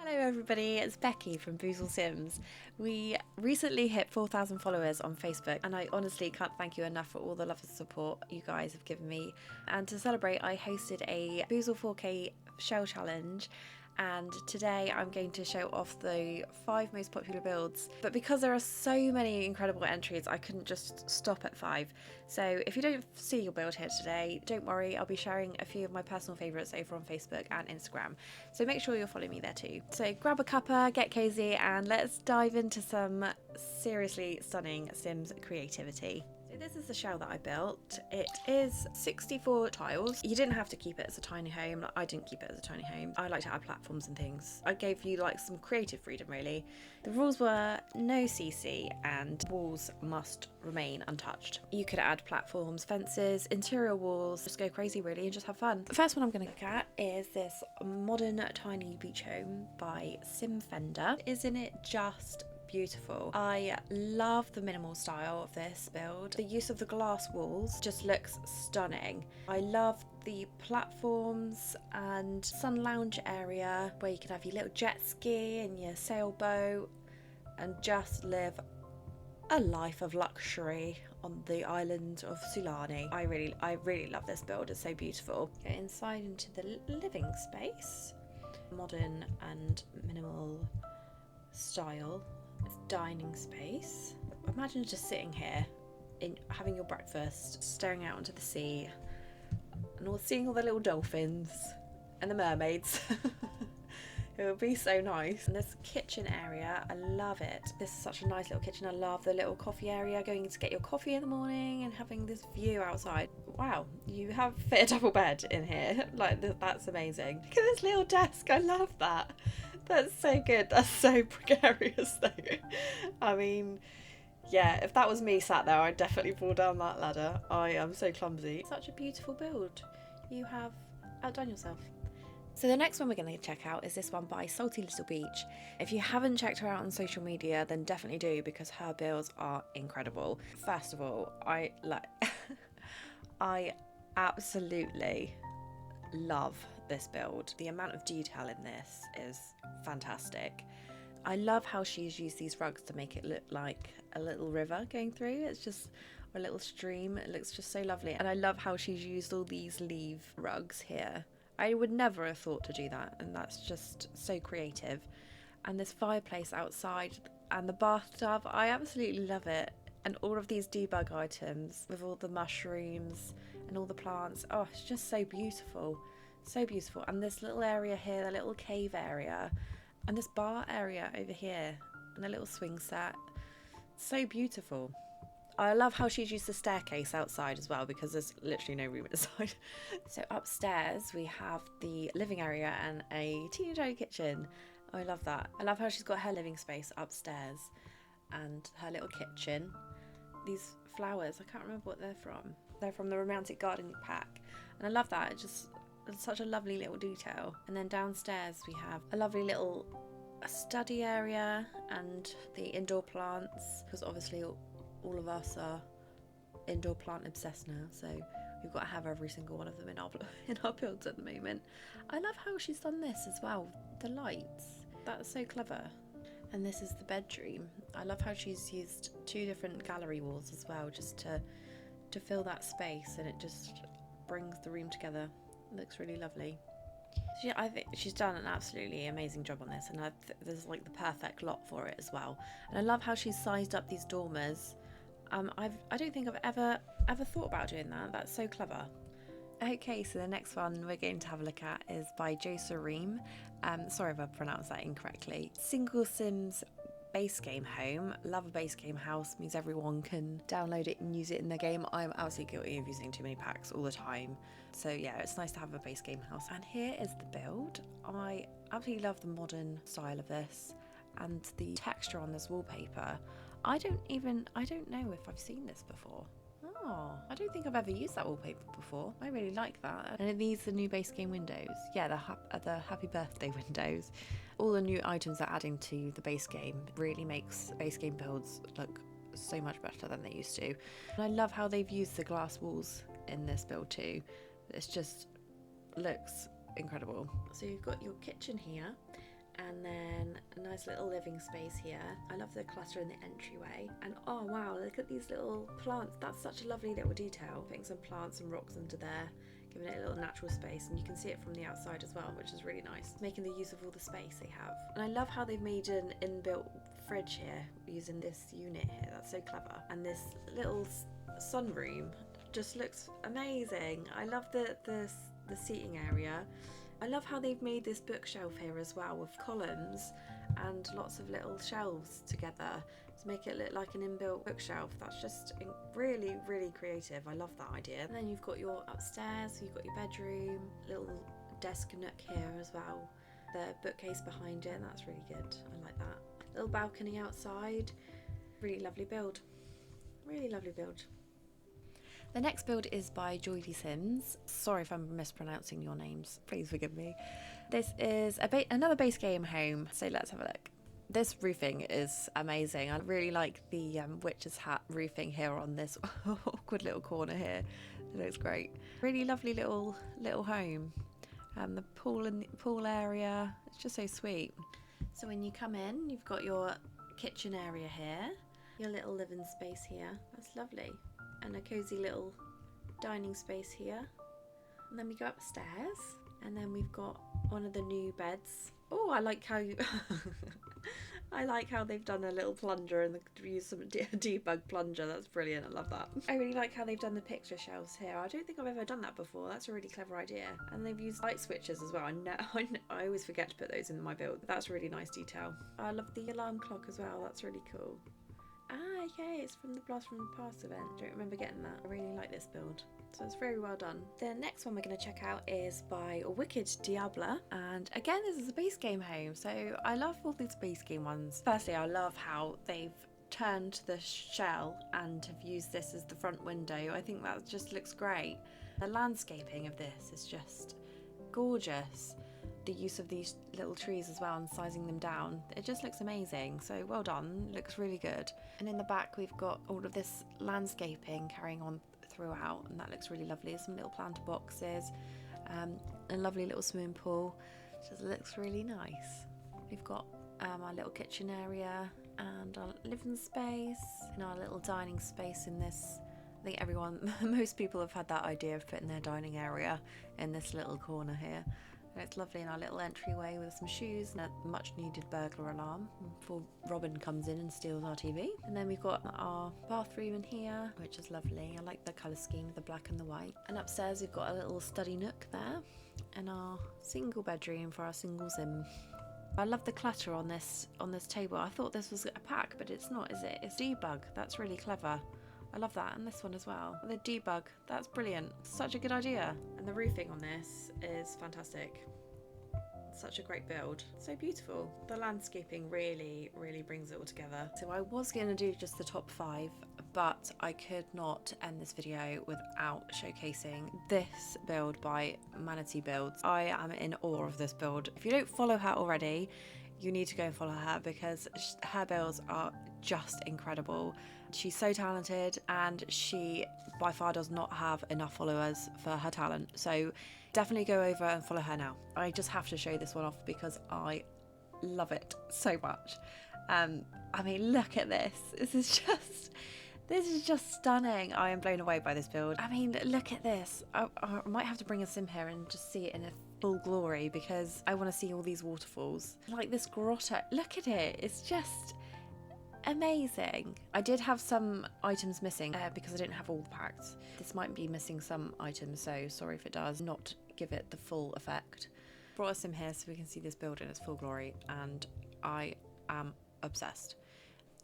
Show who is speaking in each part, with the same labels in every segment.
Speaker 1: Hello everybody, it's Becky from BoozleSims. We recently hit 4,000 followers on Facebook and I honestly can't thank you enough for all the love and support you guys have given me. And to celebrate, I hosted a Boozle 4K shell challenge, and today I'm going to show off the 5 most popular builds. But because there are so many incredible entries, I couldn't just stop at 5. So if you don't see your build here today, don't worry, I'll be sharing a few of my personal favourites over on Facebook and Instagram. So make sure you'll follow me there too. So grab a cuppa, get cozy, and let's dive into some seriously stunning Sims creativity. So this is the shell that I built. It is 64 tiles. You didn't have to keep it as a tiny home. I didn't keep it as a tiny home. I like to add platforms and things. I gave you like some creative freedom really. The rules were no CC and walls must remain untouched. You could add platforms, fences, interior walls, just go crazy really and just have fun. The first one I'm going to look at is this modern tiny beach home by Sim Fender. Isn't it just beautiful? I love the minimal style of this build. The use of the glass walls just looks stunning. I love the platforms and sun lounge area where you can have your little jet ski and your sailboat and just live a life of luxury on the island of Sulani. I really love this build. It's so beautiful. Go inside into the living space. Modern and minimal style. It's dining space. Imagine just sitting here having your breakfast, staring out onto the sea and seeing all the little dolphins and the mermaids. It would be so nice. And this kitchen area, I love it. This is such a nice little kitchen. I love the little coffee area, going to get your coffee in the morning and having this view outside. Wow, you have fit a double bed in here. Like, that's amazing. Look at this little desk. I love that. That's so good. That's so precarious though. I mean, yeah, if that was me sat there, I'd definitely fall down that ladder. I am so clumsy. Such a beautiful build. You have outdone yourself. So the next one we're going to check out is this one by Salty Little Beach. If you haven't checked her out on social media, then definitely do, because her builds are incredible. First of all, I absolutely love this build. The amount of detail in this is fantastic. I love how she's used these rugs to make it look like a little river going through. It's just a little stream. It looks just so lovely. And I love how she's used all these leaf rugs here. I would never have thought to do that, and that's just so creative. And this fireplace outside and the bathtub, I absolutely love it. And all of these debug items with all the mushrooms and all the plants, oh, it's just so beautiful. So beautiful. And this little area here, the little cave area, and this bar area over here, and the little swing set, so beautiful. I love how she's used the staircase outside as well, because there's literally no room inside. So upstairs we have the living area and a teeny tiny kitchen. I love that. I love how she's got her living space upstairs and her little kitchen. These flowers, I can't remember what they're from. They're from the Romantic Gardening pack. And I love that. It's such a lovely little detail. And then downstairs we have a lovely little study area and the indoor plants, because obviously all of us are indoor plant obsessed now, so we've got to have every single one of them in our builds at the moment. I love how she's done this as well. The lights, that's so clever. And this is the bedroom. I love how she's used 2 different gallery walls as well, just to fill that space, and it just brings the room together. It looks really lovely. So I think she's done an absolutely amazing job on this, and there's like the perfect lot for it as well. And I love how she's sized up these dormers. I don't think I've ever thought about doing that. That's so clever. Okay, so the next one we're going to have a look at is by Joe Sareem. Sorry if I pronounced that incorrectly. Single Sims base game home. Love a base game house, means everyone can download it and use it in their game. I'm absolutely guilty of using too many packs all the time. So yeah, it's nice to have a base game house. And here is the build. I absolutely love the modern style of this and the texture on this wallpaper. I don't know if I've seen this before. Oh, I don't think I've ever used that wallpaper before. I really like that. And are these the new base game windows? Yeah, the happy birthday windows. All the new items they're adding to the base game really makes base game builds look so much better than they used to. And I love how they've used the glass walls in this build too. It's just looks incredible. So you've got your kitchen here, And then a nice little living space here. I love the clutter in the entryway. And oh wow, look at these little plants. That's such a lovely little detail. Putting some plants and rocks under there, giving it a little natural space, and you can see it from the outside as well, which is really nice. Making the use of all the space they have. And I love how they've made an inbuilt fridge here using this unit here. That's so clever. And this little sunroom just looks amazing. I love the seating area. I love how they've made this bookshelf here as well with columns and lots of little shelves together to make it look like an inbuilt bookshelf. That's just really, really creative. I love that idea. And then you've got your upstairs, so you've got your bedroom, little desk nook here as well. The bookcase behind it, and that's really good. I like that. Little balcony outside. Really lovely build. Really lovely build. The next build is by BoozleSims. Sorry if I'm mispronouncing your names, please forgive me. This is another base game home, so let's have a look. This roofing is amazing. I really like the witch's hat roofing here on this awkward little corner here. It looks great. Really lovely little home. The pool area, it's just so sweet. So when you come in, you've got your kitchen area here, your little living space here. That's lovely. And a cozy little dining space here. And then we go upstairs, and then we've got one of the new beds. Oh, I like how I like how they've done a little plunger and use some debug plunger. That's brilliant. I love that. I really like how they've done the picture shelves here. I don't think I've ever done that before. That's a really clever idea. And they've used light switches as well. I always forget to put those in my build. That's a really nice detail. I love the alarm clock as well. That's really cool. Ah, okay, it's from the Blast from the Past event. Don't remember getting that. I really like this build, so it's very well done. The next one we're going to check out is by Wicked Diabla, and again, this is a base game home, so I love all these base game ones. Firstly, I love how they've turned the shell and have used this as the front window. I think that just looks great. The landscaping of this is just gorgeous. The use of these little trees as well and sizing them down, it just looks amazing. So well done, looks really good. And in the back we've got all of this landscaping carrying on throughout, and that looks really lovely. Some little planter boxes, a lovely little swimming pool, just looks really nice. We've got our little kitchen area and our living space and our little dining space in this. I think most people have had that idea of putting their dining area in this little corner here. And it's lovely in our little entryway with some shoes and a much needed burglar alarm before Robin comes in and steals our TV. And then we've got our bathroom in here, which is lovely. I like the colour scheme of the black and the white. And upstairs we've got a little study nook there and our single bedroom for our single sim. I love the clutter on this table. I thought this was a pack, but it's not, is it? It's debug. That's really clever. I love that, and this one as well. The debug, that's brilliant. Such a good idea. And the roofing on this is fantastic. Such a great build. So beautiful. The landscaping really, really brings it all together. So I was going to do just the top 5, but I could not end this video without showcasing this build by Manatee Builds. I am in awe of this build. If you don't follow her already, you need to go and follow her because her builds are just incredible. She's so talented, and she by far does not have enough followers for her talent, so definitely go over and follow her now. I just have to show this one off because I love it so much. I mean, look at this. This is just stunning. I am blown away by this build. I mean, look at this. I might have to bring a sim here and just see it in a full glory because I want to see all these waterfalls. Like this grotto. Look at it. It's just amazing. I did have some items missing because I didn't have all the packs. This might be missing some items, so sorry if it does not give it the full effect. Brought a sim here so we can see this build in its full glory, and I am obsessed.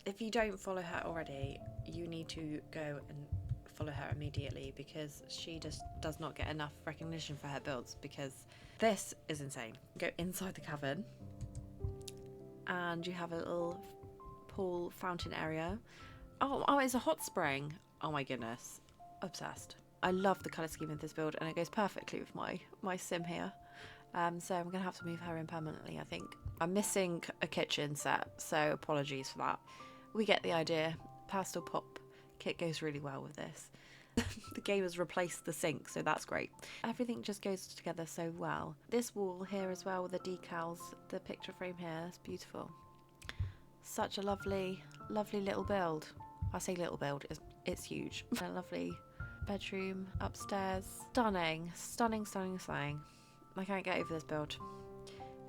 Speaker 1: If you don't follow her already, you need to go and follow her immediately because she just does not get enough recognition for her builds, because this is insane. Go inside the cavern and you have a little pool fountain area. Oh, it's a hot spring. Oh my goodness, obsessed. I love the colour scheme of this build, and it goes perfectly with my sim here. So I'm gonna have to move her in permanently, I think. I'm missing a kitchen set, so apologies for that. We get the idea. Pastel pop kit goes really well with this. The game has replaced the sink, so that's great. Everything just goes together so well. This wall here as well with the decals, the picture frame here, it's beautiful. Such a lovely, lovely little build. I say little build, it's huge. A lovely bedroom upstairs. Stunning, stunning, stunning, stunning. I can't get over this build.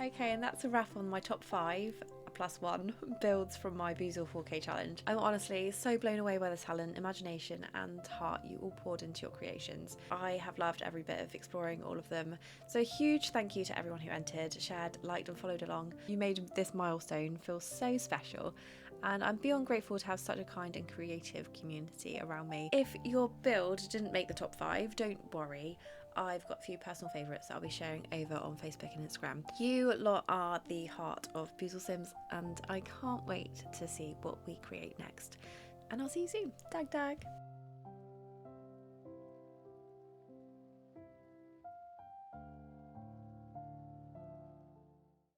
Speaker 1: Okay, and that's a wrap on my top 5 +1 builds from my Boozle 4K challenge. I'm honestly so blown away by the talent, imagination and heart you all poured into your creations. I have loved every bit of exploring all of them. So a huge thank you to everyone who entered, shared, liked and followed along. You made this milestone feel so special, and I'm beyond grateful to have such a kind and creative community around me. If your build didn't make the top 5, don't worry. I've got a few personal favourites that I'll be sharing over on Facebook and Instagram. You lot are the heart of BoozleSims, and I can't wait to see what we create next. And I'll see you soon. Dag dag!